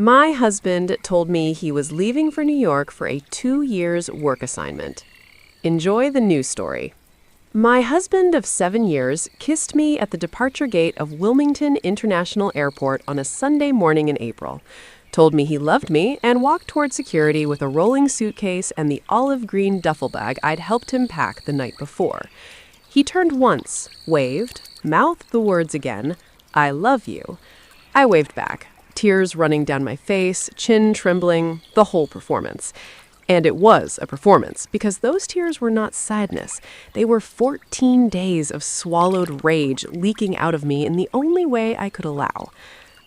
My husband told me he was leaving for New York for a 2 years work assignment. Enjoy the news story. My husband of 7 years kissed me at the departure gate of Wilmington International Airport on a Sunday morning in April, told me he loved me, and walked toward security with a rolling suitcase and the olive green duffel bag I'd helped him pack the night before. He turned once, waved, mouthed the words again, "I love you." I waved back, tears running down my face, chin trembling, the whole performance. And it was a performance, because those tears were not sadness. They were 14 days of swallowed rage leaking out of me in the only way I could allow.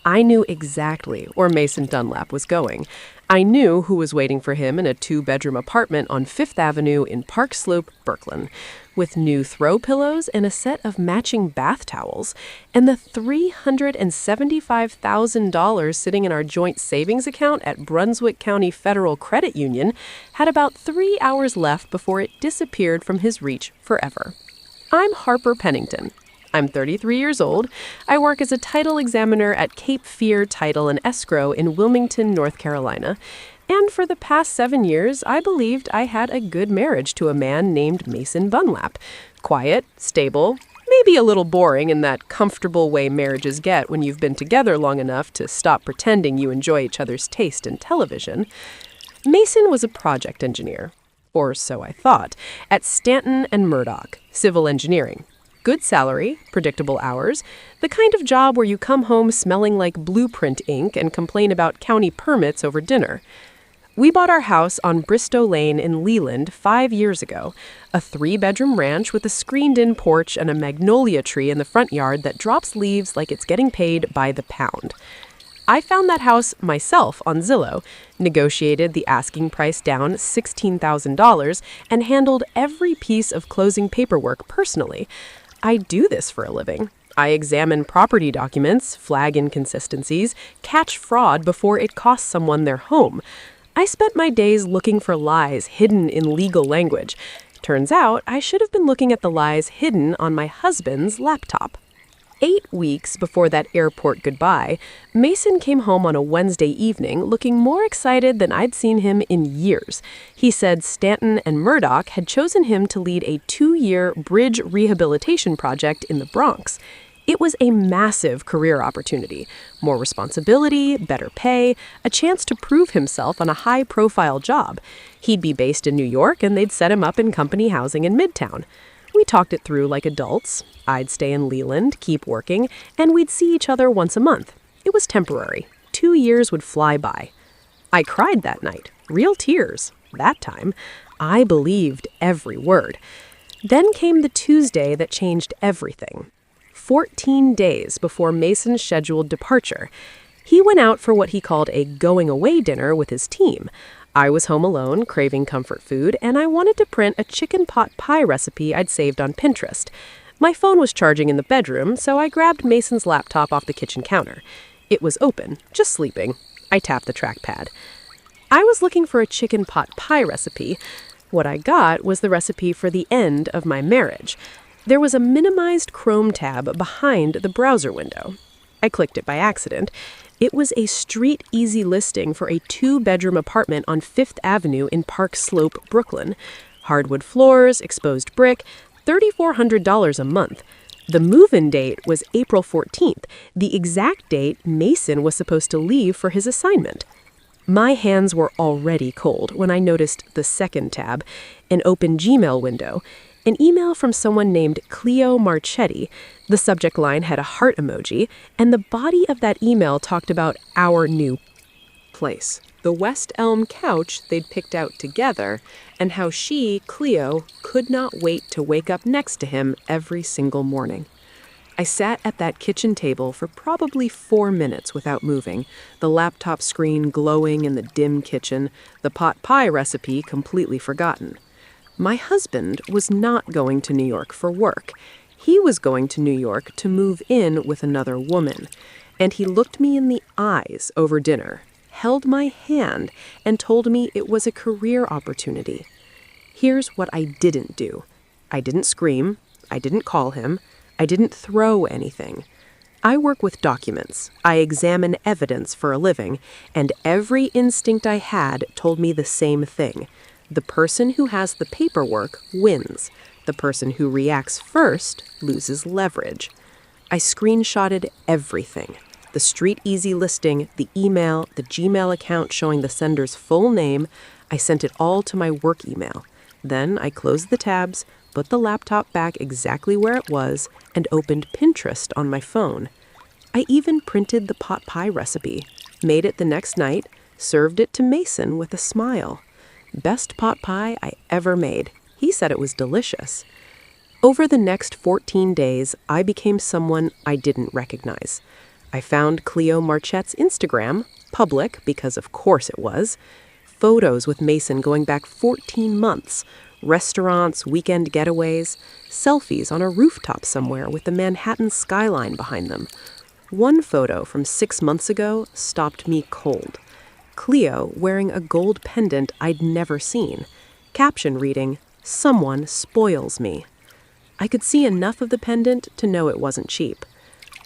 I knew exactly where Mason Dunlap was going. I knew who was waiting for him in a 2-bedroom apartment on 5th Avenue in Park Slope, Brooklyn, with new throw pillows and a set of matching bath towels, and the $375,000 sitting in our joint savings account at Brunswick County Federal Credit Union had about 3 hours left before it disappeared from his reach forever. I'm Harper Pennington. I'm 33 years old. I work as a title examiner at Cape Fear Title and Escrow in Wilmington, North Carolina. And for the past 7 years, I believed I had a good marriage to a man named Mason Dunlap. Quiet, stable, maybe a little boring in that comfortable way marriages get when you've been together long enough to stop pretending you enjoy each other's taste in television. Mason was a project engineer, or so I thought, at Stanton and Murdoch, civil engineering. Good salary, predictable hours, the kind of job where you come home smelling like blueprint ink and complain about county permits over dinner. We bought our house on Bristow Lane in Leland 5 years ago, a 3-bedroom ranch with a screened-in porch and a magnolia tree in the front yard that drops leaves like it's getting paid by the pound. I found that house myself on Zillow, negotiated the asking price down $16,000, and handled every piece of closing paperwork personally. I do this for a living. I examine property documents, flag inconsistencies, catch fraud before it costs someone their home. I spent my days looking for lies hidden in legal language. Turns out I should have been looking at the lies hidden on my husband's laptop. 8 weeks before that airport goodbye, Mason came home on a Wednesday evening looking more excited than I'd seen him in years. He said Stanton and Murdoch had chosen him to lead a 2-year bridge rehabilitation project in the Bronx. It was a massive career opportunity. More responsibility, better pay, a chance to prove himself on a high-profile job. He'd be based in New York, and they'd set him up in company housing in Midtown. We talked it through like adults. I'd stay in Leland, keep working, and we'd see each other once a month. It was temporary. 2 years would fly by. I cried that night. Real tears. That time. I believed every word. Then came the Tuesday that changed everything. 14 days before Mason's scheduled departure. He went out for what he called a going-away dinner with his team. I was home alone, craving comfort food, and I wanted to print a chicken pot pie recipe I'd saved on Pinterest. My phone was charging in the bedroom, so I grabbed Mason's laptop off the kitchen counter. It was open, just sleeping. I tapped the trackpad. I was looking for a chicken pot pie recipe. What I got was the recipe for the end of my marriage. There was a minimized Chrome tab behind the browser window. I clicked it by accident. It was a street-easy listing for a 2-bedroom apartment on 5th Avenue in Park Slope, Brooklyn. Hardwood floors, exposed brick, $3,400 a month. The move-in date was April 14th, the exact date Mason was supposed to leave for his assignment. My hands were already cold when I noticed the second tab, an open Gmail window. An email from someone named Cleo Marchetti. The subject line had a heart emoji, and the body of that email talked about our new place, the West Elm couch they'd picked out together, and how she, Cleo, could not wait to wake up next to him every single morning. I sat at that kitchen table for probably 4 minutes without moving, the laptop screen glowing in the dim kitchen, the pot pie recipe completely forgotten. My husband was not going to New York for work. He was going to New York to move in with another woman. And he looked me in the eyes over dinner, held my hand, and told me it was a career opportunity. Here's what I didn't do. I didn't scream. I didn't call him. I didn't throw anything. I work with documents. I examine evidence for a living, and every instinct I had told me the same thing. The person who has the paperwork wins. The person who reacts first loses leverage. I screenshotted everything. The Street Easy listing, the email, the Gmail account showing the sender's full name. I sent it all to my work email. Then I closed the tabs, put the laptop back exactly where it was, and opened Pinterest on my phone. I even printed the pot pie recipe, made it the next night, served it to Mason with a smile. Best pot pie I ever made. He said it was delicious. Over the next 14 days, I became someone I didn't recognize. I found Cleo Marchette's Instagram, public because of course it was, photos with Mason going back 14 months, restaurants, weekend getaways, selfies on a rooftop somewhere with the Manhattan skyline behind them. One photo from 6 months ago stopped me cold. Cleo wearing a gold pendant I'd never seen. Caption reading, "Someone spoils me." I could see enough of the pendant to know it wasn't cheap.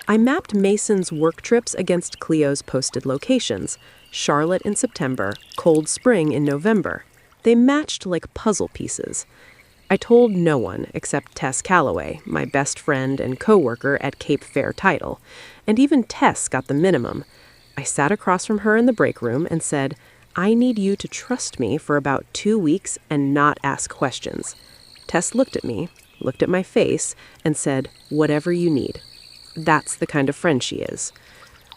I mapped Mason's work trips against Cleo's posted locations. Charlotte in September, Cold Spring in November. They matched like puzzle pieces. I told no one except Tess Calloway, my best friend and co-worker at Cape Fair Title, and even Tess got the minimum. I sat across from her in the break room and said, "I need you to trust me for about 2 weeks and not ask questions." Tess looked at me, looked at my face, and said, "Whatever you need." That's the kind of friend she is.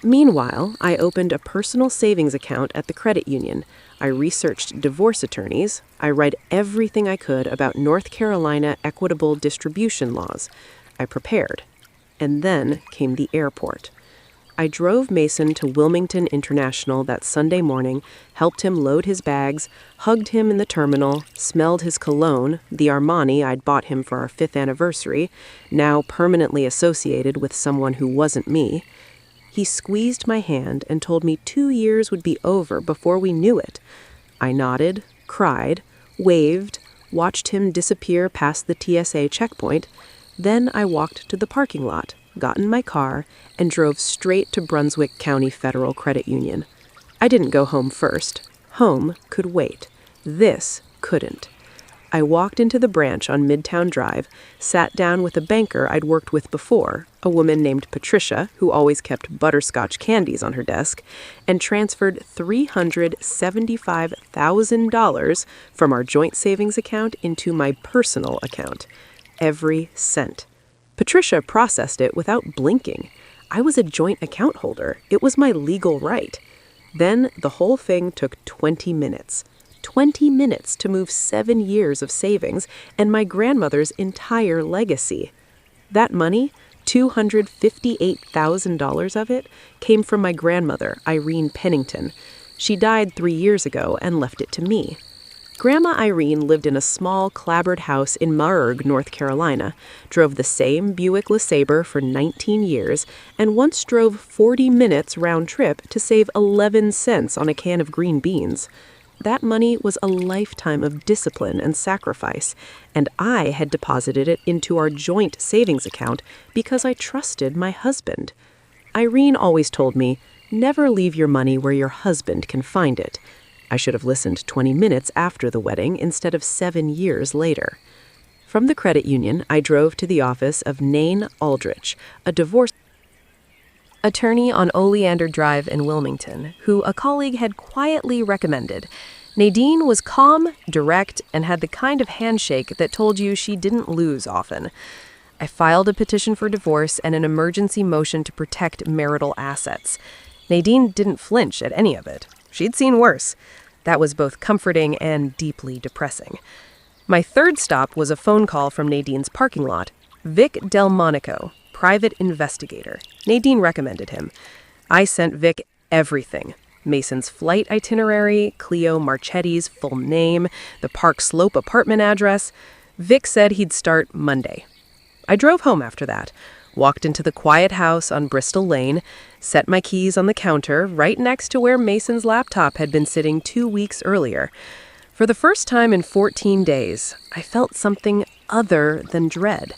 Meanwhile, I opened a personal savings account at the credit union. I researched divorce attorneys. I read everything I could about North Carolina equitable distribution laws. I prepared. And then came the airport. I drove Mason to Wilmington International that Sunday morning, helped him load his bags, hugged him in the terminal, smelled his cologne, the Armani I'd bought him for our 5th anniversary, now permanently associated with someone who wasn't me. He squeezed my hand and told me 2 years would be over before we knew it. I nodded, cried, waved, watched him disappear past the TSA checkpoint. Then I walked to the parking lot, got in my car, and drove straight to Brunswick County Federal Credit Union. I didn't go home first. Home could wait. This couldn't. I walked into the branch on Midtown Drive, sat down with a banker I'd worked with before, a woman named Patricia, who always kept butterscotch candies on her desk, and transferred $375,000 from our joint savings account into my personal account. Every cent. Patricia processed it without blinking. I was a joint account holder. It was my legal right. Then the whole thing took 20 minutes. 20 minutes to move 7 years of savings and my grandmother's entire legacy. That money, $258,000 of it, came from my grandmother, Irene Pennington. She died 3 years ago and left it to me. Grandma Irene lived in a small, clapboard house in Maerg, North Carolina, drove the same Buick LeSabre for 19 years, and once drove 40 minutes round trip to save 11 cents on a can of green beans. That money was a lifetime of discipline and sacrifice, and I had deposited it into our joint savings account because I trusted my husband. Irene always told me, never leave your money where your husband can find it. I should have listened 20 minutes after the wedding instead of 7 years later. From the credit union, I drove to the office of Nain Aldrich, a divorce attorney on Oleander Drive in Wilmington, who a colleague had quietly recommended. Nadine was calm, direct, and had the kind of handshake that told you she didn't lose often. I filed a petition for divorce and an emergency motion to protect marital assets. Nadine didn't flinch at any of it. She'd seen worse. That was both comforting and deeply depressing. My third stop was a phone call from Nadine's parking lot. Vic Delmonico, private investigator. Nadine recommended him. I sent Vic everything. Mason's flight itinerary, Cleo Marchette's full name, the Park Slope apartment address. Vic said he'd start Monday. I drove home after that, walked into the quiet house on Bristol Lane, set my keys on the counter right next to where Mason's laptop had been sitting 2 weeks earlier. For the first time in 14 days, I felt something other than dread.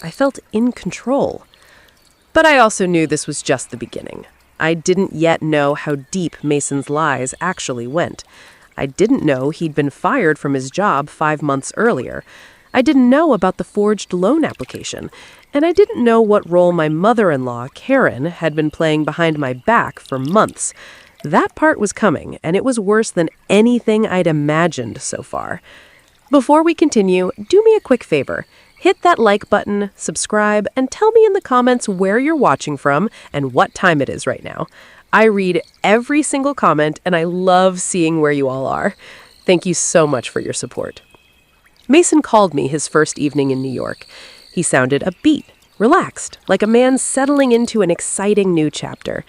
I felt in control. But I also knew this was just the beginning. I didn't yet know how deep Mason's lies actually went. I didn't know he'd been fired from his job 5 months earlier. I didn't know about the forged loan application. And I didn't know what role my mother-in-law, Karen, had been playing behind my back for months. That part was coming, and it was worse than anything I'd imagined so far. Before we continue, do me a quick favor. Hit that like button, subscribe, and tell me in the comments where you're watching from and what time it is right now. I read every single comment, and I love seeing where you all are. Thank you so much for your support. Mason called me his first evening in New York. He sounded upbeat, relaxed, like a man settling into an exciting new chapter.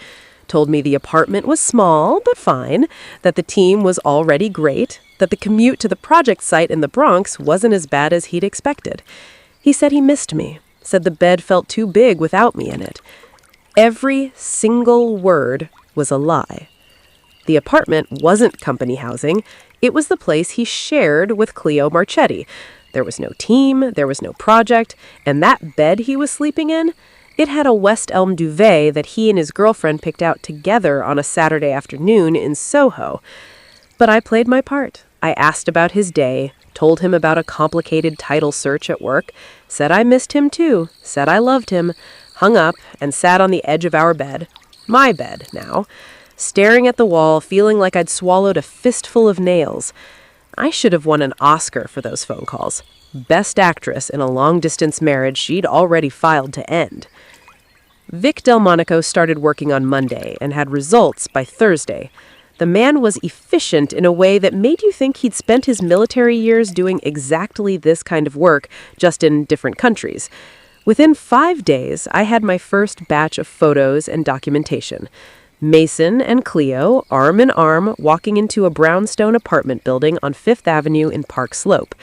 Told me the apartment was small, but fine, that the team was already great, that the commute to the project site in the Bronx wasn't as bad as he'd expected. He said he missed me, said the bed felt too big without me in it. Every single word was a lie. The apartment wasn't company housing. It was the place he shared with Cleo Marchetti. There was no team, there was no project, and that bed he was sleeping in, it had a West Elm duvet that he and his girlfriend picked out together on a Saturday afternoon in Soho. But I played my part. I asked about his day, told him about a complicated title search at work, said I missed him too, said I loved him, hung up, and sat on the edge of our bed, my bed now, staring at the wall, feeling like I'd swallowed a fistful of nails. I should have won an Oscar for those phone calls. Best actress in a long-distance marriage she'd already filed to end. Vic Delmonico started working on Monday and had results by Thursday. The man was efficient in a way that made you think he'd spent his military years doing exactly this kind of work, just in different countries. Within 5 days, I had my first batch of photos and documentation. Mason and Cleo, arm in arm, walking into a brownstone apartment building on 5th Avenue in Park Slope.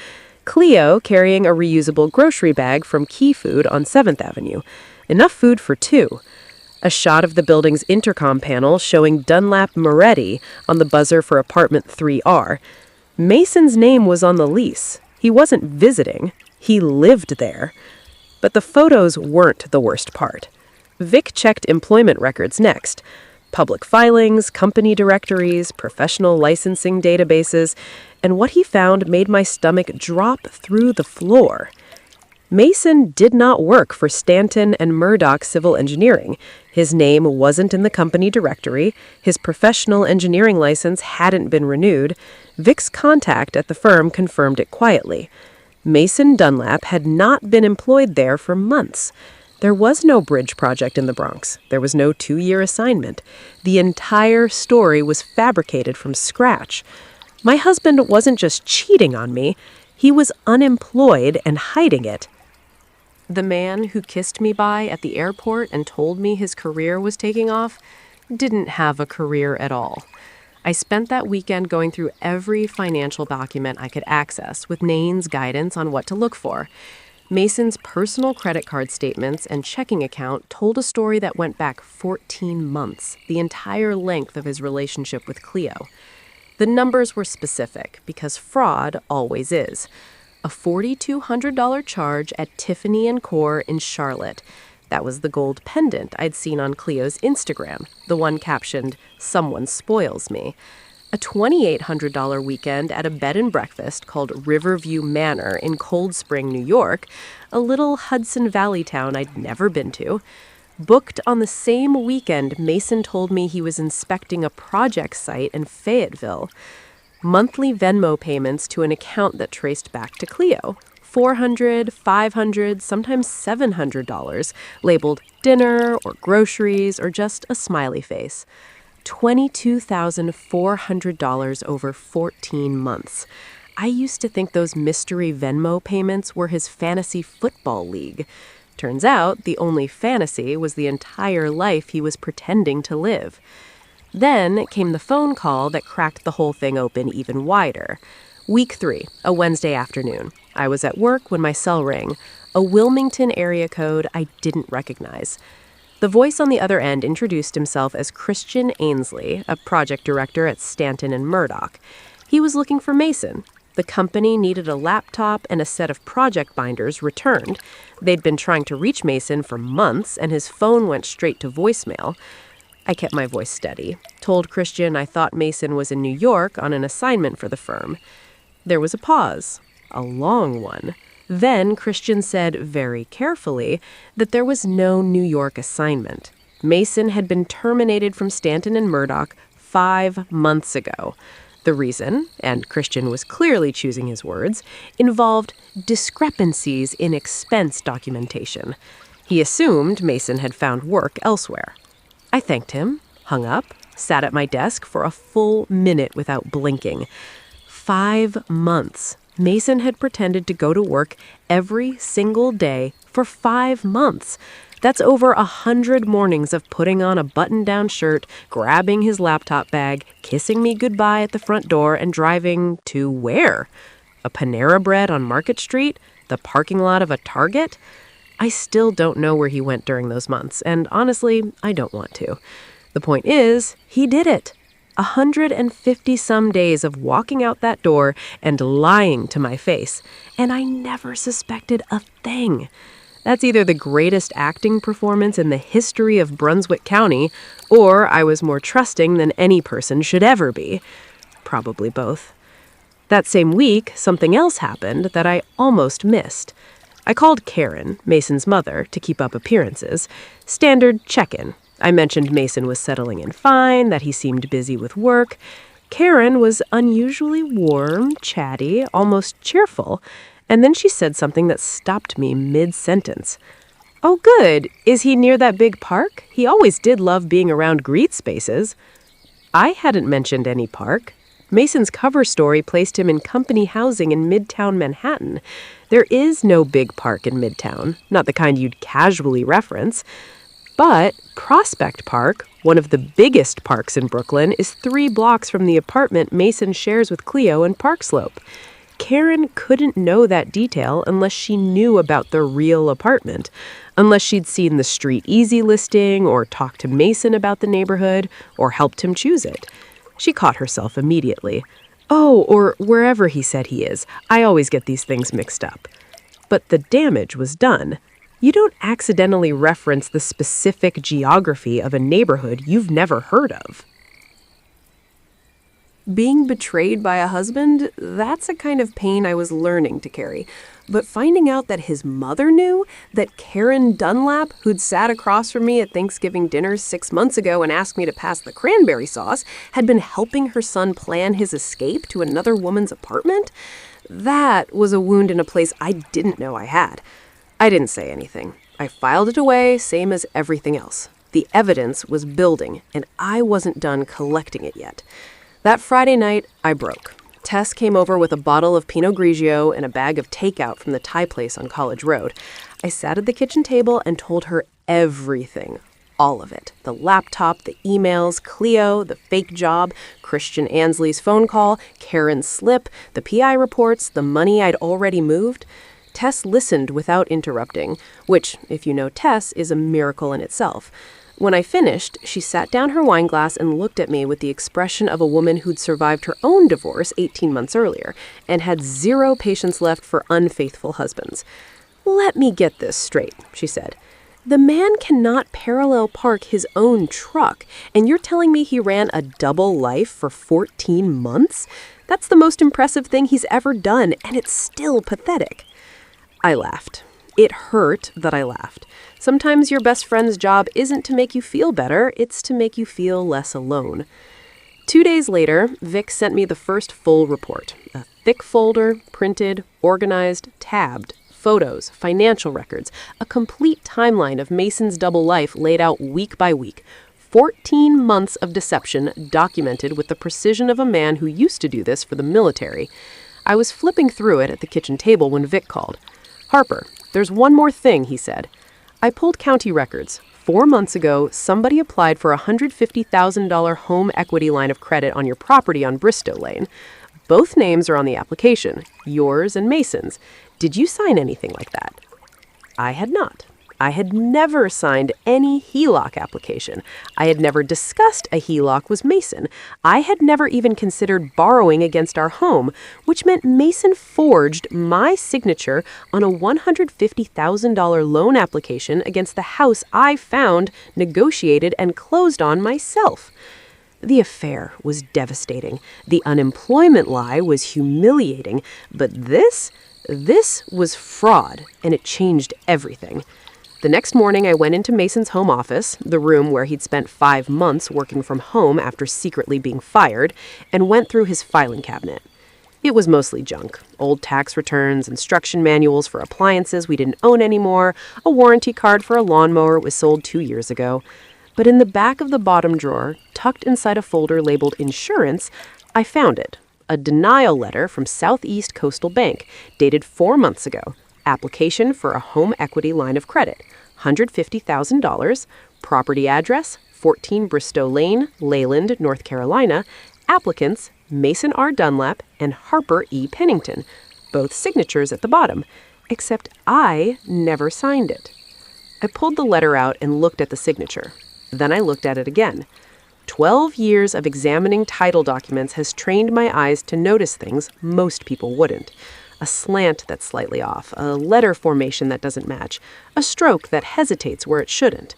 Cleo carrying a reusable grocery bag from Key Food on 7th Avenue. Enough food for 2. A shot of the building's intercom panel showing Dunlap Moretti on the buzzer for apartment 3R. Mason's name was on the lease. He wasn't visiting. He lived there. But the photos weren't the worst part. Vic checked employment records next. Public filings, company directories, professional licensing databases, and what he found made my stomach drop through the floor. Mason did not work for Stanton and Murdoch Civil Engineering. His name wasn't in the company directory. His professional engineering license hadn't been renewed. Vic's contact at the firm confirmed it quietly. Mason Dunlap had not been employed there for months. There was no bridge project in the Bronx. There was no 2-year assignment. The entire story was fabricated from scratch. My husband wasn't just cheating on me. He was unemployed and hiding it. The man who kissed me by at the airport and told me his career was taking off didn't have a career at all. I spent that weekend going through every financial document I could access with Nane's guidance on what to look for. Mason's personal credit card statements and checking account told a story that went back 14 months, the entire length of his relationship with Cleo. The numbers were specific, because fraud always is. A $4,200 charge at Tiffany & Co. in Charlotte. That was the gold pendant I'd seen on Cleo's Instagram, the one captioned, "Someone spoils me." A $2,800 weekend at a bed and breakfast called Riverview Manor in Cold Spring, New York, a little Hudson Valley town I'd never been to. Booked on the same weekend Mason told me he was inspecting a project site in Fayetteville. Monthly Venmo payments to an account that traced back to Cleo. $400, $500, sometimes $700, labeled dinner or groceries or just a smiley face. $22,400 over 14 months. I used to think those mystery Venmo payments were his fantasy football league. Turns out the only fantasy was the entire life he was pretending to live. Then came the phone call that cracked the whole thing open even wider. Week 3, a Wednesday afternoon. I was at work when my cell rang. A Wilmington area code I didn't recognize. The voice on the other end introduced himself as Christian Ainsley, a project director at Stanton and Murdoch. He was looking for Mason. The company needed a laptop and a set of project binders returned. They'd been trying to reach Mason for months, and his phone went straight to voicemail. I kept my voice steady, told Christian I thought Mason was in New York on an assignment for the firm. There was a pause, a long one. Then Christian said very carefully that there was no New York assignment. Mason had been terminated from Stanton and Murdoch 5 months ago. The reason, and Christian was clearly choosing his words, involved discrepancies in expense documentation. He assumed Mason had found work elsewhere. I thanked him, hung up, sat at my desk for a full minute without blinking. 5 months. Mason had pretended to go to work every single day for 5 months. That's over 100 mornings of putting on a button-down shirt, grabbing his laptop bag, kissing me goodbye at the front door, and driving to where? A Panera Bread on Market Street? The parking lot of a Target? I still don't know where he went during those months, and honestly, I don't want to. The point is, he did it. 150-some days of walking out that door and lying to my face, and I never suspected a thing. That's either the greatest acting performance in the history of Brunswick County, or I was more trusting than any person should ever be. Probably both. That same week, something else happened that I almost missed. I called Karen, Mason's mother, to keep up appearances. Standard check-in. I mentioned Mason was settling in fine, that he seemed busy with work. Karen was unusually warm, chatty, almost cheerful. And then she said something that stopped me mid-sentence. "Oh, good. Is he near that big park? He always did love being around green spaces." I hadn't mentioned any park. Mason's cover story placed him in company housing in Midtown Manhattan. There is no big park in Midtown, not the kind you'd casually reference. But Prospect Park, one of the biggest parks in Brooklyn, is 3 blocks from the apartment Mason shares with Cleo in Park Slope. Karen couldn't know that detail unless she knew about the real apartment, unless she'd seen the Street Easy listing or talked to Mason about the neighborhood or helped him choose it. She caught herself immediately. "Oh, or wherever he said he is. I always get these things mixed up." But the damage was done. You don't accidentally reference the specific geography of a neighborhood you've never heard of. Being betrayed by a husband, that's a kind of pain I was learning to carry. But finding out that his mother knew, that Karen Dunlap, who'd sat across from me at Thanksgiving dinner 6 months ago and asked me to pass the cranberry sauce, had been helping her son plan his escape to another woman's apartment, that was a wound in a place I didn't know I had. I didn't say anything. I filed it away, same as everything else. The evidence was building, and I wasn't done collecting it yet. That Friday night, I broke. Tess came over with a bottle of Pinot Grigio and a bag of takeout from the Thai place on College Road. I sat at the kitchen table and told her everything. All of it. The laptop, the emails, Cleo, the fake job, Christian Ansley's phone call, Karen's slip, the PI reports, the money I'd already moved. Tess listened without interrupting, which, if you know Tess, is a miracle in itself. When I finished, she sat down her wine glass and looked at me with the expression of a woman who'd survived her own divorce 18 months earlier and had 0 patience left for unfaithful husbands. "Let me get this straight," she said. "The man cannot parallel park his own truck, and you're telling me he ran a double life for 14 months? That's the most impressive thing he's ever done, and it's still pathetic." I laughed. It hurt that I laughed. Sometimes your best friend's job isn't to make you feel better, it's to make you feel less alone. 2 days later, Vic sent me the first full report. A thick folder, printed, organized, tabbed, photos, financial records, a complete timeline of Mason's double life laid out week by week. 14 months of deception documented with the precision of a man who used to do this for the military. I was flipping through it at the kitchen table when Vic called. "Harper, there's one more thing," he said. I pulled county records. 4 months ago, somebody applied for a $150,000 home equity line of credit on your property on Bristow Lane. Both names are on the application, yours and Mason's. Did you sign anything like that? I had not. I had never signed any HELOC application. I had never discussed a HELOC with Mason. I had never even considered borrowing against our home, which meant Mason forged my signature on a $150,000 loan application against the house I found, negotiated, and closed on myself. The affair was devastating. The unemployment lie was humiliating. But this was fraud, and it changed everything. The next morning, I went into Mason's home office, the room where he'd spent 5 months working from home after secretly being fired, and went through his filing cabinet. It was mostly junk. Old tax returns, instruction manuals for appliances we didn't own anymore, a warranty card for a lawnmower it was sold 2 years ago. But in the back of the bottom drawer, tucked inside a folder labeled Insurance, I found it. A denial letter from Southeast Coastal Bank, dated 4 months ago. Application for a home equity line of credit, $150,000, property address, 14 Bristow Lane, Leyland, North Carolina, applicants, Mason R. Dunlap and Harper E. Pennington, both signatures at the bottom, except I never signed it. I pulled the letter out and looked at the signature. Then I looked at it again. 12 years of examining title documents has trained my eyes to notice things most people wouldn't. A slant that's slightly off, a letter formation that doesn't match, a stroke that hesitates where it shouldn't.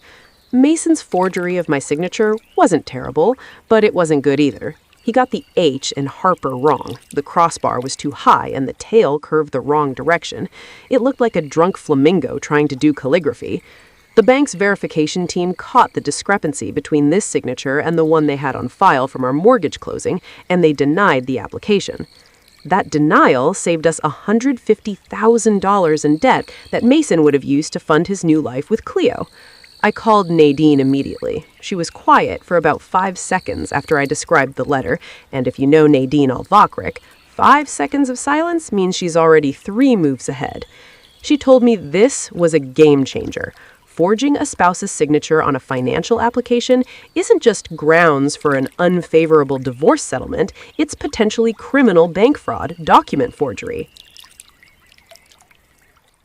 Mason's forgery of my signature wasn't terrible, but it wasn't good either. He got the H in Harper wrong. The crossbar was too high and the tail curved the wrong direction. It looked like a drunk flamingo trying to do calligraphy. The bank's verification team caught the discrepancy between this signature and the one they had on file from our mortgage closing, and they denied the application. That denial saved us $150,000 in debt that Mason would have used to fund his new life with Cleo. I called Nadine immediately. She was quiet for about 5 seconds after I described the letter, and if you know Nadine Alvakrik, 5 seconds of silence means she's already 3 moves ahead. She told me this was a game changer. Forging a spouse's signature on a financial application isn't just grounds for an unfavorable divorce settlement, it's potentially criminal bank fraud, document forgery.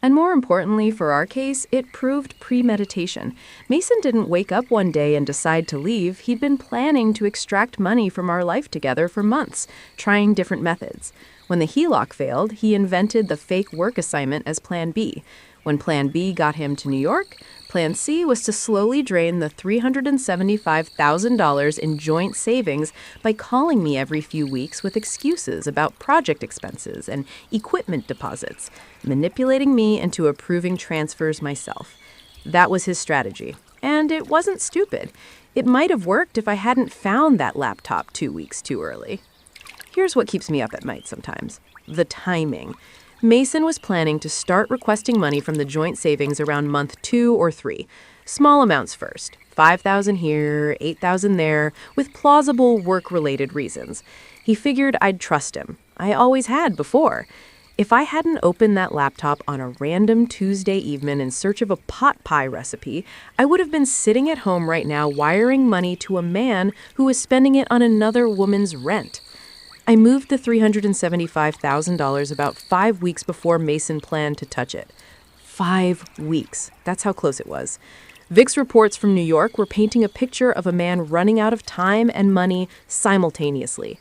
And more importantly, for our case, it proved premeditation. Mason didn't wake up one day and decide to leave. He'd been planning to extract money from our life together for months, trying different methods. When the HELOC failed, he invented the fake work assignment as Plan B. When Plan B got him to New York, Plan C was to slowly drain the $375,000 in joint savings by calling me every few weeks with excuses about project expenses and equipment deposits, manipulating me into approving transfers myself. That was his strategy, and it wasn't stupid. It might have worked if I hadn't found that laptop 2 weeks too early. Here's what keeps me up at night sometimes: the timing. Mason was planning to start requesting money from the joint savings around month 2 or 3. Small amounts first, $5,000 here, $8,000 there, with plausible work-related reasons. He figured I'd trust him. I always had before. If I hadn't opened that laptop on a random Tuesday evening in search of a pot pie recipe, I would have been sitting at home right now wiring money to a man who was spending it on another woman's rent. I moved the $375,000 about 5 weeks before Mason planned to touch it. 5 weeks. That's how close it was. VIX reports from New York were painting a picture of a man running out of time and money simultaneously.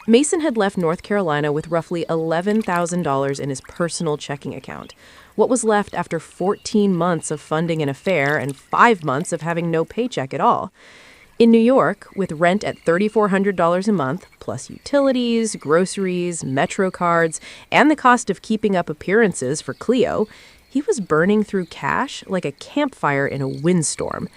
Mason had left North Carolina with roughly $11,000 in his personal checking account. What was left after 14 months of funding an affair and 5 months of having no paycheck at all? In New York, with rent at $3,400 a month, plus utilities, groceries, Metro cards, and the cost of keeping up appearances for Cleo, he was burning through cash like a campfire in a windstorm.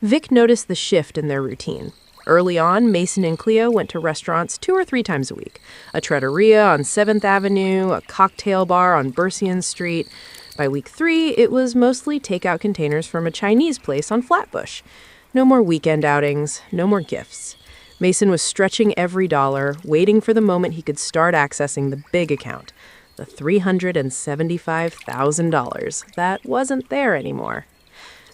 Vic noticed the shift in their routine. Early on, Mason and Cleo went to restaurants 2 or 3 times a week. A trattoria on 7th Avenue, a cocktail bar on Bersian Street. By week 3, it was mostly takeout containers from a Chinese place on Flatbush. No more weekend outings, no more gifts. Mason was stretching every dollar, waiting for the moment he could start accessing the big account, the $375,000. That wasn't there anymore.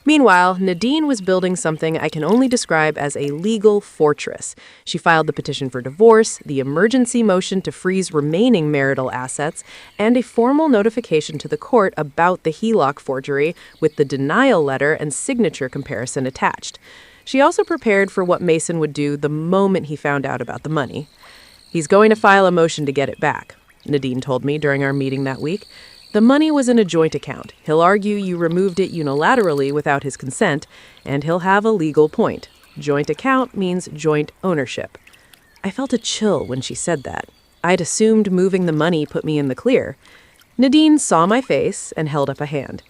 Meanwhile, Nadine was building something I can only describe as a legal fortress. She filed the petition for divorce, the emergency motion to freeze remaining marital assets, and a formal notification to the court about the HELOC forgery with the denial letter and signature comparison attached. She also prepared for what Mason would do the moment he found out about the money. He's going to file a motion to get it back, Nadine told me during our meeting that week. The money was in a joint account. He'll argue you removed it unilaterally without his consent, and he'll have a legal point. Joint account means joint ownership. I felt a chill when she said that. I'd assumed moving the money put me in the clear. Nadine saw my face and held up a hand.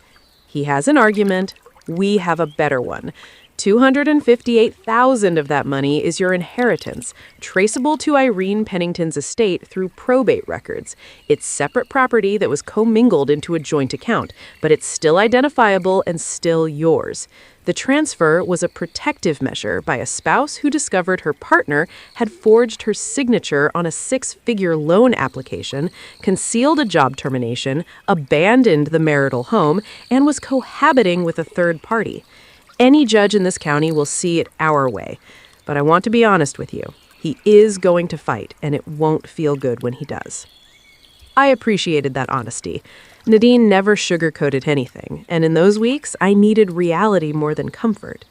He has an argument. We have a better one. $258,000 of that money is your inheritance, traceable to Irene Pennington's estate through probate records. It's separate property that was commingled into a joint account, but it's still identifiable and still yours. The transfer was a protective measure by a spouse who discovered her partner had forged her signature on a 6-figure loan application, concealed a job termination, abandoned the marital home, and was cohabiting with a third party. Any judge in this county will see it our way. But I want to be honest with you. He is going to fight, and it won't feel good when he does. I appreciated that honesty. Nadine never sugarcoated anything, and in those weeks, I needed reality more than comfort.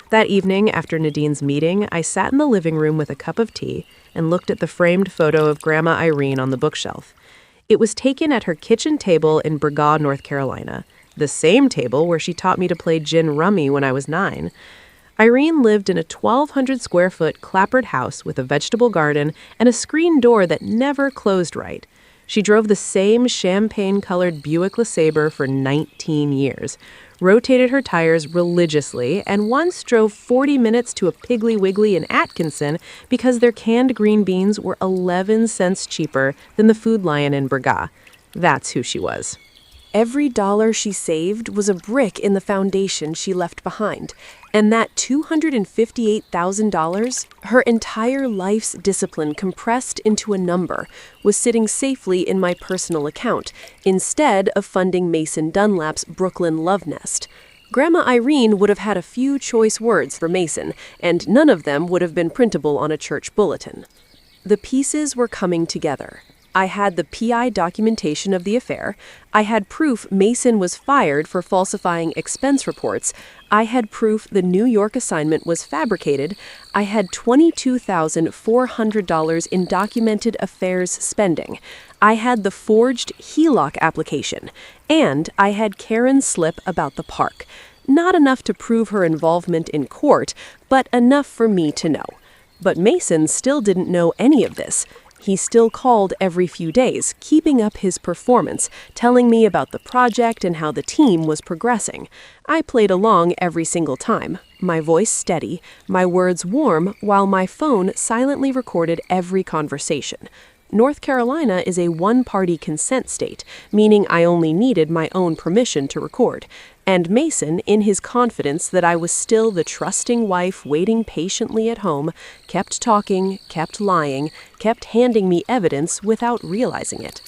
That evening, after Nadine's meeting, I sat in the living room with a cup of tea and looked at the framed photo of Grandma Irene on the bookshelf. It was taken at her kitchen table in Bragg, North Carolina. The same table where she taught me to play gin rummy when I was 9. Irene lived in a 1,200-square-foot clapboard house with a vegetable garden and a screen door that never closed right. She drove the same champagne-colored Buick LeSabre for 19 years, rotated her tires religiously, and once drove 40 minutes to a Piggly Wiggly in Atkinson because their canned green beans were 11 cents cheaper than the Food Lion in Bragg. That's who she was. Every dollar she saved was a brick in the foundation she left behind, and that $258,000, her entire life's discipline compressed into a number, was sitting safely in my personal account, instead of funding Mason Dunlap's Brooklyn love nest. Grandma Irene would have had a few choice words for Mason, and none of them would have been printable on a church bulletin. The pieces were coming together. I had the PI documentation of the affair. I had proof Mason was fired for falsifying expense reports. I had proof the New York assignment was fabricated. I had $22,400 in documented affairs spending. I had the forged HELOC application. And I had Karen's slip about the park. Not enough to prove her involvement in court, but enough for me to know. But Mason still didn't know any of this. He still called every few days, keeping up his performance, telling me about the project and how the team was progressing. I played along every single time, my voice steady, my words warm, while my phone silently recorded every conversation. North Carolina is a one-party consent state, meaning I only needed my own permission to record. And Mason, in his confidence that I was still the trusting wife waiting patiently at home, kept talking, kept lying, kept handing me evidence without realizing it.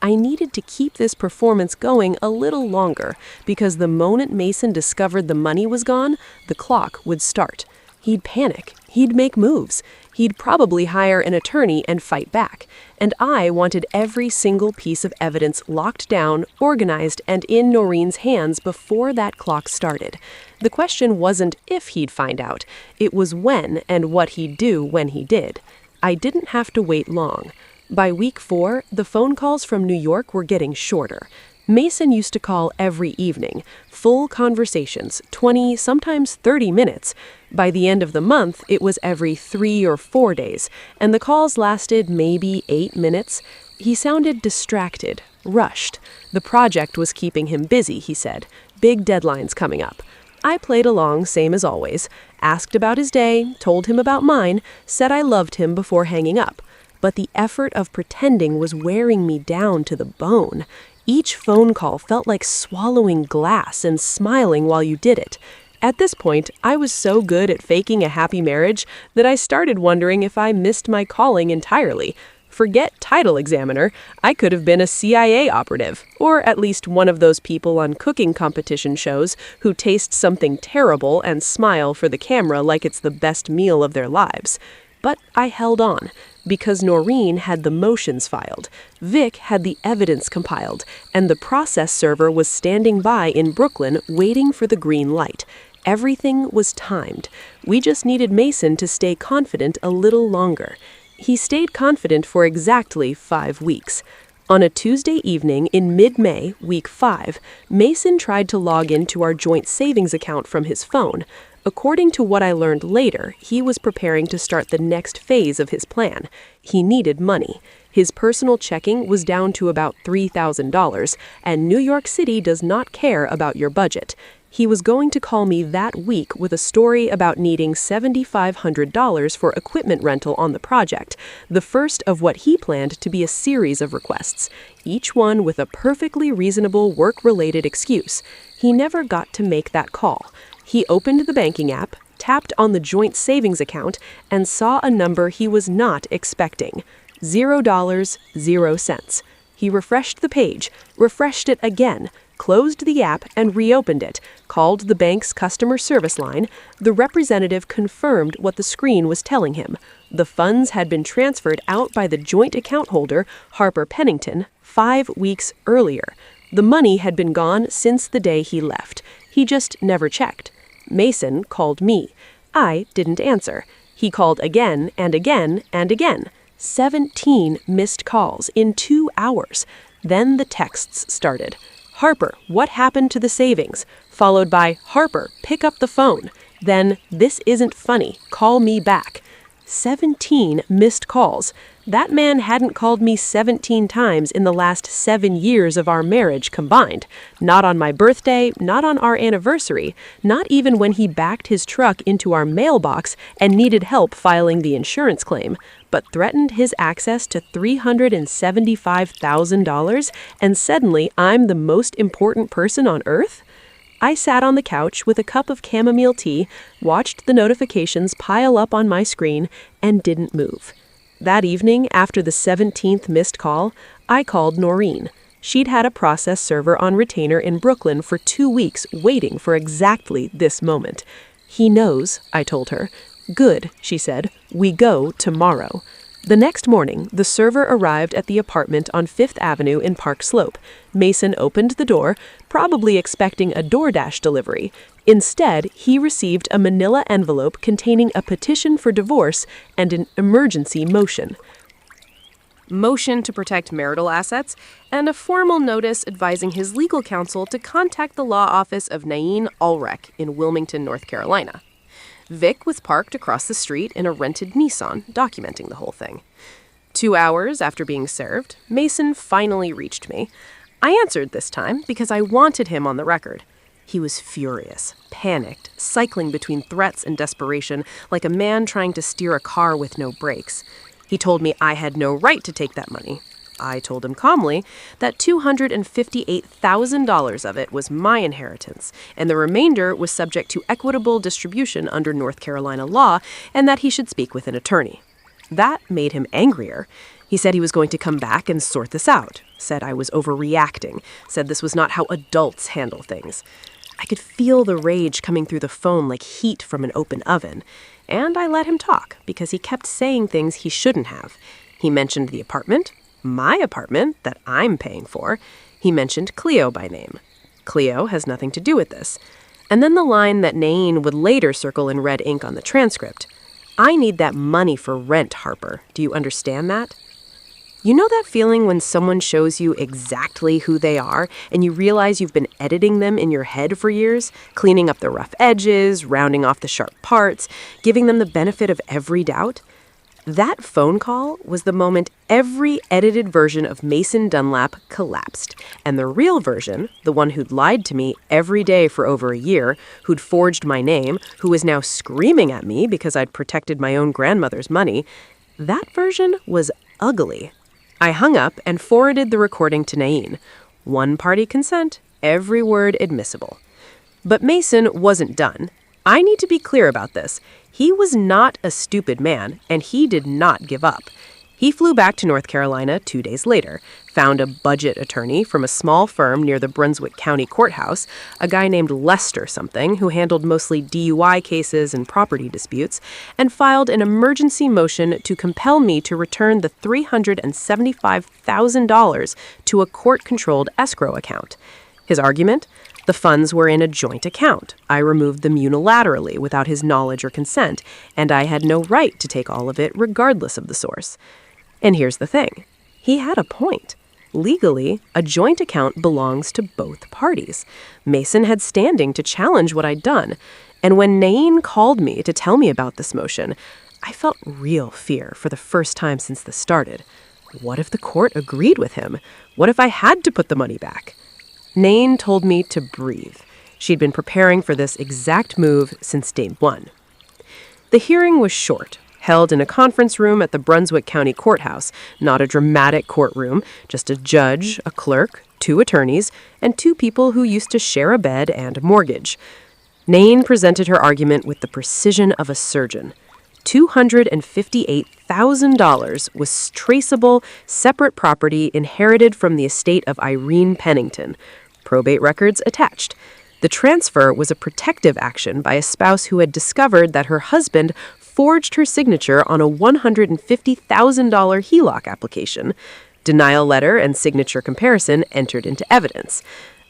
I needed to keep this performance going a little longer, because the moment Mason discovered the money was gone, the clock would start. He'd panic. He'd make moves. He'd probably hire an attorney and fight back. And I wanted every single piece of evidence locked down, organized, and in Noreen's hands before that clock started. The question wasn't if he'd find out. It was when and what he'd do when he did. I didn't have to wait long. By week 4, the phone calls from New York were getting shorter. Mason used to call every evening, full conversations, 20, sometimes 30 minutes. By the end of the month, it was every 3 or 4 days, and the calls lasted maybe 8 minutes. He sounded distracted, rushed. The project was keeping him busy, he said. Big deadlines coming up. I played along, same as always, asked about his day, told him about mine, said I loved him before hanging up. But the effort of pretending was wearing me down to the bone. Each phone call felt like swallowing glass and smiling while you did it. At this point, I was so good at faking a happy marriage that I started wondering if I missed my calling entirely. Forget title examiner, I could have been a CIA operative, or at least one of those people on cooking competition shows who taste something terrible and smile for the camera like it's the best meal of their lives. But I held on, because Noreen had the motions filed, Vic had the evidence compiled, and the process server was standing by in Brooklyn waiting for the green light. Everything was timed. We just needed Mason to stay confident a little longer. He stayed confident for exactly 5 weeks. On a Tuesday evening in mid-May, week 5, Mason tried to log into our joint savings account from his phone. According to what I learned later, he was preparing to start the next phase of his plan. He needed money. His personal checking was down to about $3,000, and New York City does not care about your budget. He was going to call me that week with a story about needing $7,500 for equipment rental on the project, the first of what he planned to be a series of requests, each one with a perfectly reasonable work-related excuse. He never got to make that call. He opened the banking app, tapped on the joint savings account, and saw a number he was not expecting. $0, 0 cents. He refreshed the page, refreshed it again, closed the app and reopened it, called the bank's customer service line. The representative confirmed what the screen was telling him. The funds had been transferred out by the joint account holder, Harper Pennington, 5 weeks earlier. The money had been gone since the day he left. He just never checked. Mason called me. I didn't answer. He called again and again and again. 17 missed calls in 2 hours. Then the texts started. Harper, what happened to the savings? Followed by, Harper, pick up the phone. Then, this isn't funny, call me back. 17 missed calls. That man hadn't called me 17 times in the last 7 years of our marriage combined. Not on my birthday, not on our anniversary, not even when he backed his truck into our mailbox and needed help filing the insurance claim, but threatened his access to $375,000, and suddenly I'm the most important person on earth? I sat on the couch with a cup of chamomile tea, watched the notifications pile up on my screen, and didn't move. That evening, after the 17th missed call, I called Noreen. She'd had a process server on retainer in Brooklyn for 2 weeks waiting for exactly this moment. He knows, I told her. Good, she said. We go tomorrow. The next morning, the server arrived at the apartment on 5th Avenue in Park Slope. Mason opened the door, probably expecting a DoorDash delivery. Instead, he received a manila envelope containing a petition for divorce and an emergency motion. Motion to protect marital assets, and a formal notice advising his legal counsel to contact the law office of Nain Ulrich in Wilmington, North Carolina. Vic was parked across the street in a rented Nissan, documenting the whole thing. 2 hours after being served, Mason finally reached me. I answered this time because I wanted him on the record. He was furious, panicked, cycling between threats and desperation like a man trying to steer a car with no brakes. He told me I had no right to take that money. I told him calmly that $258,000 of it was my inheritance, and the remainder was subject to equitable distribution under North Carolina law, and that he should speak with an attorney. That made him angrier. He said he was going to come back and sort this out, said I was overreacting, said this was not how adults handle things. I could feel the rage coming through the phone like heat from an open oven, and I let him talk because he kept saying things he shouldn't have. He mentioned the apartment, my apartment that I'm paying for. He mentioned Cleo by name. Cleo has nothing to do with this. And then the line that Nain would later circle in red ink on the transcript. I need that money for rent, Harper. Do you understand that? You know that feeling when someone shows you exactly who they are and you realize you've been editing them in your head for years, cleaning up the rough edges, rounding off the sharp parts, giving them the benefit of every doubt? That phone call was the moment every edited version of Mason Dunlap collapsed, and the real version, the one who'd lied to me every day for over a year, who'd forged my name, who was now screaming at me because I'd protected my own grandmother's money, that version was ugly. I hung up and forwarded the recording to Nain. One-party consent, every word admissible. But Mason wasn't done. I need to be clear about this. He was not a stupid man, and he did not give up. He flew back to North Carolina 2 days later, found a budget attorney from a small firm near the Brunswick County Courthouse, a guy named Lester something who handled mostly DUI cases and property disputes, and filed an emergency motion to compel me to return the $375,000 to a court-controlled escrow account. His argument? The funds were in a joint account. I removed them unilaterally without his knowledge or consent, and I had no right to take all of it regardless of the source. And here's the thing. He had a point. Legally, a joint account belongs to both parties. Mason had standing to challenge what I'd done. And when Nain called me to tell me about this motion, I felt real fear for the first time since this started. What if the court agreed with him? What if I had to put the money back? Nain told me to breathe. She'd been preparing for this exact move since day one. The hearing was short, held in a conference room at the Brunswick County Courthouse, not a dramatic courtroom, just a judge, a clerk, 2 attorneys, and 2 people who used to share a bed and a mortgage. Nain presented her argument with the precision of a surgeon. $258,000 was traceable, separate property inherited from the estate of Irene Pennington. Probate records attached. The transfer was a protective action by a spouse who had discovered that her husband forged her signature on a $150,000 HELOC application. Denial letter and signature comparison entered into evidence.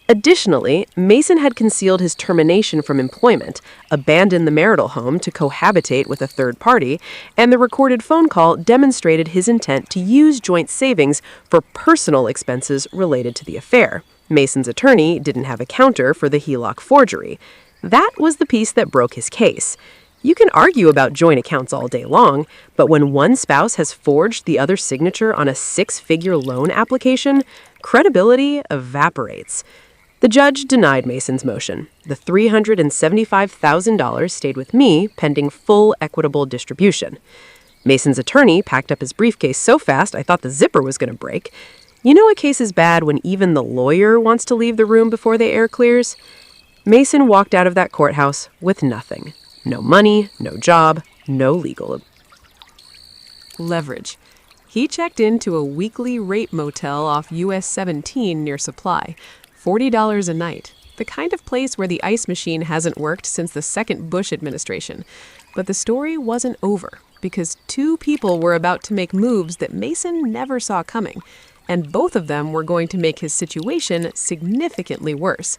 Additionally, Mason had concealed his termination from employment, abandoned the marital home to cohabitate with a third party, and the recorded phone call demonstrated his intent to use joint savings for personal expenses related to the affair. Mason's attorney didn't have a counter for the HELOC forgery. That was the piece that broke his case. You can argue about joint accounts all day long, but when one spouse has forged the other's signature on a 6-figure loan application, credibility evaporates. The judge denied Mason's motion. The $375,000 stayed with me pending full equitable distribution. Mason's attorney packed up his briefcase so fast I thought the zipper was going to break. You know a case is bad when even the lawyer wants to leave the room before the air clears? Mason walked out of that courthouse with nothing. No money, no job, no legal. Leverage. He checked into a weekly rate motel off US 17 near Supply. $40 a night. The kind of place where the ice machine hasn't worked since the second Bush administration. But the story wasn't over, because 2 people were about to make moves that Mason never saw coming, and both of them were going to make his situation significantly worse.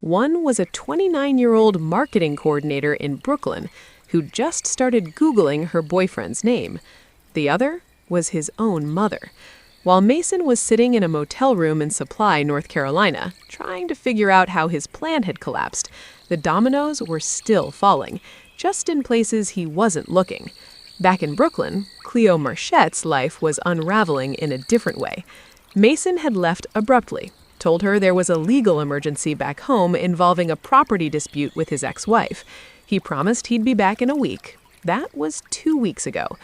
One was a 29-year-old marketing coordinator in Brooklyn who just started Googling her boyfriend's name. The other was his own mother. While Mason was sitting in a motel room in Supply, North Carolina, trying to figure out how his plan had collapsed, the dominoes were still falling, just in places he wasn't looking. Back in Brooklyn, Cleo Marchette's life was unraveling in a different way. Mason had left abruptly, told her there was a legal emergency back home involving a property dispute with his ex-wife. He promised he'd be back in a week. That was 2 weeks ago.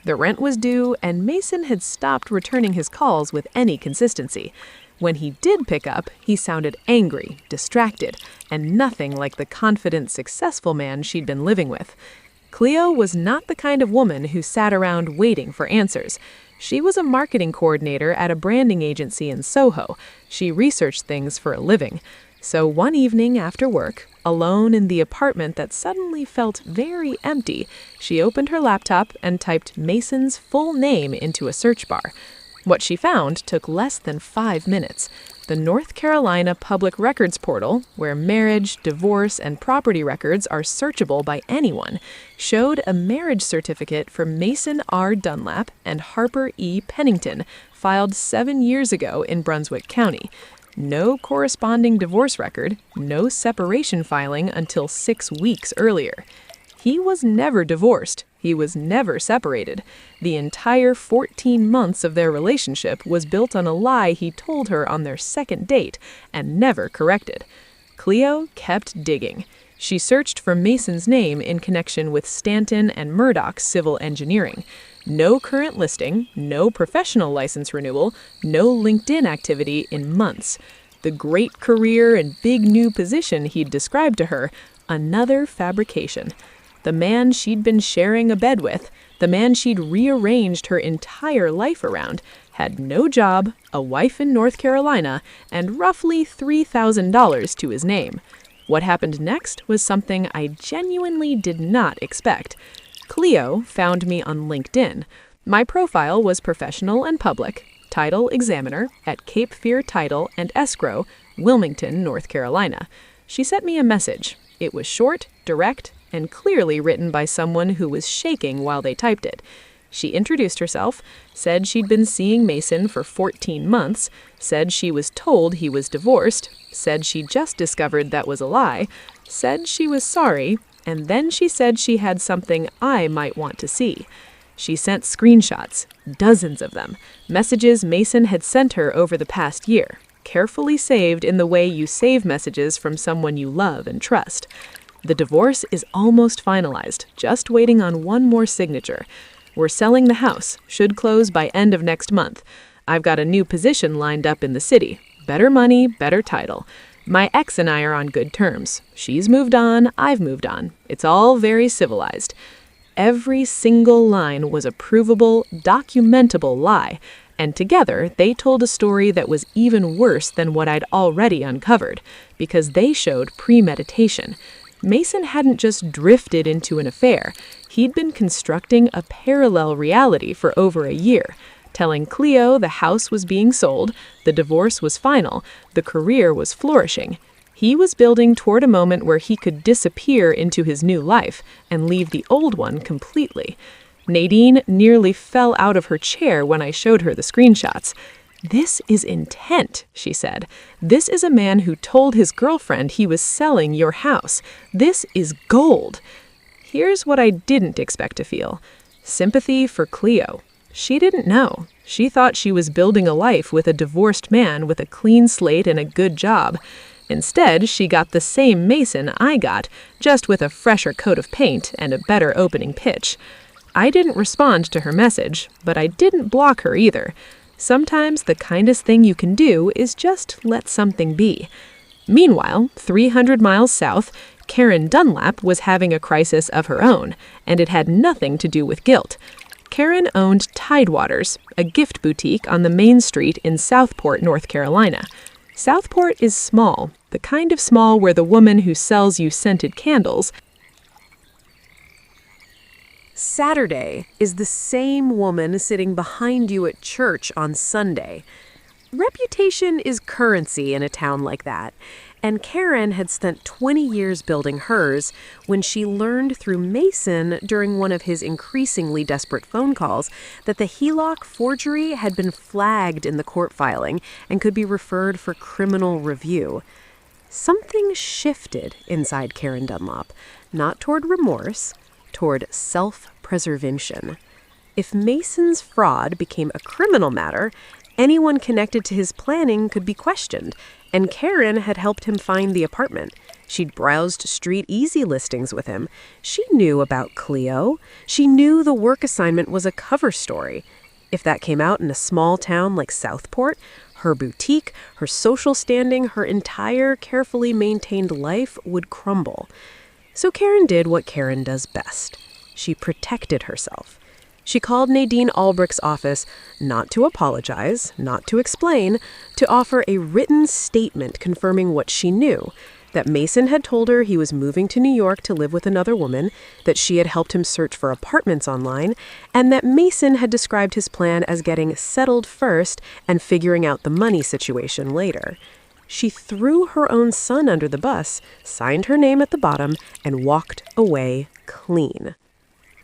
The rent was due, and Mason had stopped returning his calls with any consistency. When he did pick up, he sounded angry, distracted, and nothing like the confident, successful man she'd been living with. Cleo was not the kind of woman who sat around waiting for answers. She was a marketing coordinator at a branding agency in Soho. She researched things for a living. So one evening after work, alone in the apartment that suddenly felt very empty, she opened her laptop and typed Mason's full name into a search bar. What she found took less than 5 minutes. The North Carolina Public Records Portal, where marriage, divorce, and property records are searchable by anyone, showed a marriage certificate for Mason R. Dunlap and Harper E. Pennington, filed 7 years ago in Brunswick County. No corresponding divorce record, no separation filing until 6 weeks earlier. He was never divorced. He was never separated. The entire 14 months of their relationship was built on a lie he told her on their second date and never corrected. Cleo kept digging. She searched for Mason's name in connection with Stanton and Murdoch's civil engineering. No current listing, no professional license renewal, no LinkedIn activity in months. The great career and big new position he'd described to her, another fabrication. The man she'd been sharing a bed with, The man she'd rearranged her entire life around had no job, a wife in North Carolina, and roughly $3,000 to his name. What happened next was something I genuinely did not expect. Cleo found me on LinkedIn. My profile was professional and public, title examiner at Cape Fear Title and Escrow, Wilmington, North Carolina. She sent me a message. It was short, direct, and clearly written by someone who was shaking while they typed it. She introduced herself, said she'd been seeing Mason for 14 months, said she was told he was divorced, said she just discovered that was a lie, said she was sorry, and then she said she had something I might want to see. She sent screenshots, dozens of them, messages Mason had sent her over the past year, carefully saved in the way you save messages from someone you love and trust. The divorce is almost finalized, just waiting on one more signature. We're selling the house, should close by end of next month. I've got a new position lined up in the city. Better money, better title. My ex and I are on good terms. She's moved on, I've moved on. It's all very civilized. Every single line was a provable, documentable lie, and together they told a story that was even worse than what I'd already uncovered, because they showed premeditation. Mason hadn't just drifted into an affair. He'd been constructing a parallel reality for over a year, telling Cleo the house was being sold, the divorce was final, the career was flourishing. He was building toward a moment where he could disappear into his new life and leave the old one completely. Nadine nearly fell out of her chair when I showed her the screenshots. "This is intent," she said. "This is a man who told his girlfriend he was selling your house. This is gold." Here's what I didn't expect to feel. Sympathy for Cleo. She didn't know. She thought she was building a life with a divorced man with a clean slate and a good job. Instead, she got the same Mason I got, just with a fresher coat of paint and a better opening pitch. I didn't respond to her message, but I didn't block her either. Sometimes the kindest thing you can do is just let something be. Meanwhile, 300 miles south, Karen Dunlap was having a crisis of her own, and it had nothing to do with guilt. Karen owned Tidewaters, a gift boutique on the main street in Southport, North Carolina. Southport is small, the kind of small where the woman who sells you scented candles. Saturday is the same woman sitting behind you at church on Sunday. Reputation is currency in a town like that, and Karen had spent 20 years building hers when she learned through Mason during one of his increasingly desperate phone calls that the HELOC forgery had been flagged in the court filing and could be referred for criminal review. Something shifted inside Karen Dunlap, not toward remorse, toward self-preservation. If Mason's fraud became a criminal matter, anyone connected to his planning could be questioned, and Karen had helped him find the apartment. She'd browsed Street Easy listings with him. She knew about Cleo. She knew the work assignment was a cover story. If that came out in a small town like Southport, her boutique, her social standing, her entire carefully maintained life would crumble. So Karen did what Karen does best. She protected herself. She called Nadine Albrecht's office not to apologize, not to explain, to offer a written statement confirming what she knew, that Mason had told her he was moving to New York to live with another woman, that she had helped him search for apartments online, and that Mason had described his plan as getting settled first and figuring out the money situation later. She threw her own son under the bus, signed her name at the bottom, and walked away clean.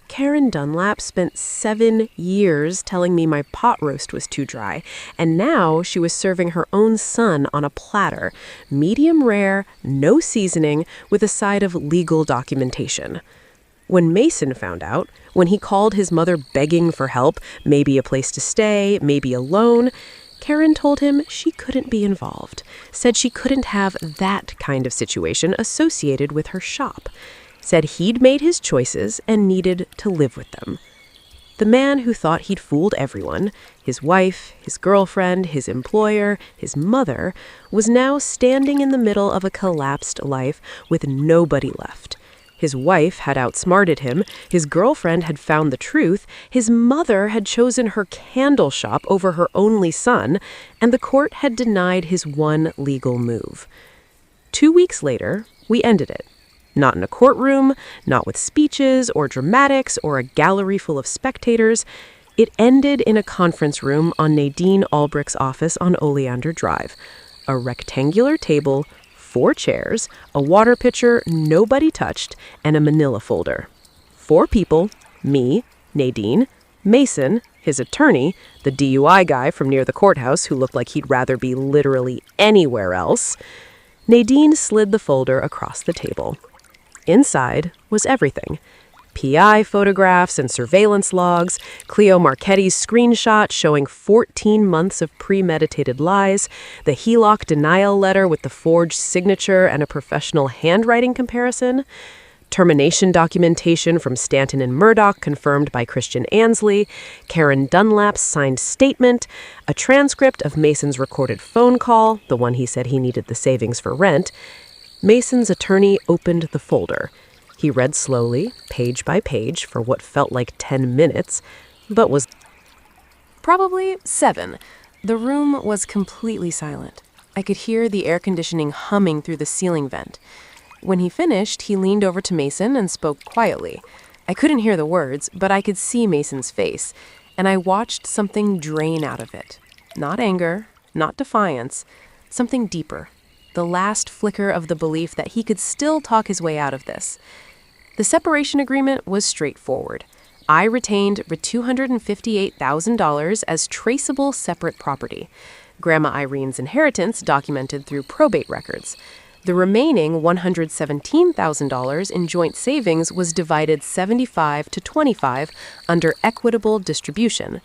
Karen Dunlap spent 7 years telling me my pot roast was too dry, and now she was serving her own son on a platter, medium rare, no seasoning, with a side of legal documentation. When Mason found out, when he called his mother begging for help, maybe a place to stay, maybe a loan, Karen told him she couldn't be involved, said she couldn't have that kind of situation associated with her shop. Said he'd made his choices and needed to live with them. The man who thought he'd fooled everyone, his wife, his girlfriend, his employer, his mother, was now standing in the middle of a collapsed life with nobody left. His wife had outsmarted him, his girlfriend had found the truth, his mother had chosen her candle shop over her only son, and the court had denied his one legal move. 2 weeks later, we ended it. Not in a courtroom, not with speeches or dramatics or a gallery full of spectators. It ended in a conference room on Nadine Albrecht's office on Oleander Drive. A rectangular table, 4 chairs, a water pitcher nobody touched, and a manila folder. 4 people, me, Nadine, Mason, his attorney, the DUI guy from near the courthouse who looked like he'd rather be literally anywhere else. Nadine slid the folder across the table. Inside was everything. PI photographs and surveillance logs, Cleo Marchetti's screenshot showing 14 months of premeditated lies, the HELOC denial letter with the forged signature and a professional handwriting comparison, termination documentation from Stanton and Murdoch confirmed by Christian Ansley, Karen Dunlap's signed statement, a transcript of Mason's recorded phone call, the one he said he needed the savings for rent. Mason's attorney opened the folder. He read slowly, page by page, for what felt like 10 minutes, but was Probably 7. The room was completely silent. I could hear the air conditioning humming through the ceiling vent. When he finished, he leaned over to Mason and spoke quietly. I couldn't hear the words, but I could see Mason's face, and I watched something drain out of it. Not anger, not defiance, something deeper. The last flicker of the belief that he could still talk his way out of this. The separation agreement was straightforward. I retained $258,000 as traceable separate property. Grandma Irene's inheritance documented through probate records. The remaining $117,000 in joint savings was divided 75 to 25 under equitable distribution.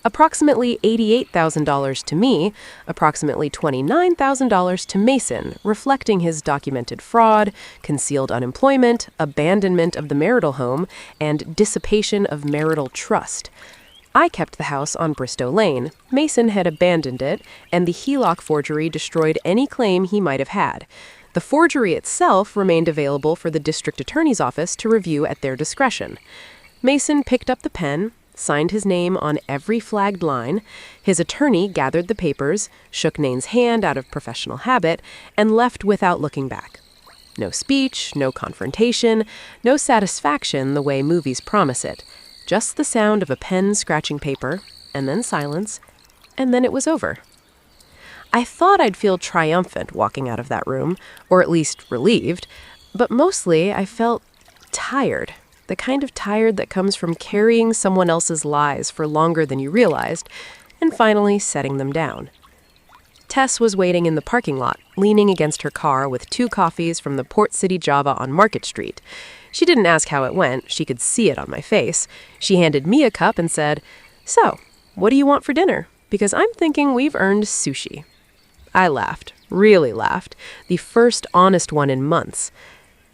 Approximately $88,000 to me, approximately $29,000 to Mason, reflecting his documented fraud, concealed unemployment, abandonment of the marital home, and dissipation of marital trust. I kept the house on Bristow Lane. Mason had abandoned it, and the HELOC forgery destroyed any claim he might have had. The forgery itself remained available for the district attorney's office to review at their discretion. Mason picked up the pen, signed his name on every flagged line. His attorney gathered the papers, shook Nane's hand out of professional habit, and left without looking back. No speech, no confrontation, no satisfaction the way movies promise it. Just the sound of a pen scratching paper, and then silence, and then it was over. I thought I'd feel triumphant walking out of that room, or at least relieved, but mostly I felt tired. The kind of tired that comes from carrying someone else's lies for longer than you realized, and finally setting them down. Tess was waiting in the parking lot, leaning against her car with 2 coffees from the Port City Java on Market Street. She didn't ask how it went, she could see it on my face. She handed me a cup and said, "So, what do you want for dinner? Because I'm thinking we've earned sushi." I laughed, really laughed, the first honest one in months.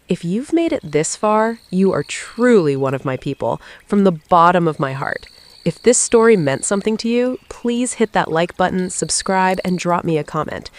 If you've made it this far, you are truly one of my people, from the bottom of my heart. If this story meant something to you, please hit that like button, subscribe, and drop me a comment.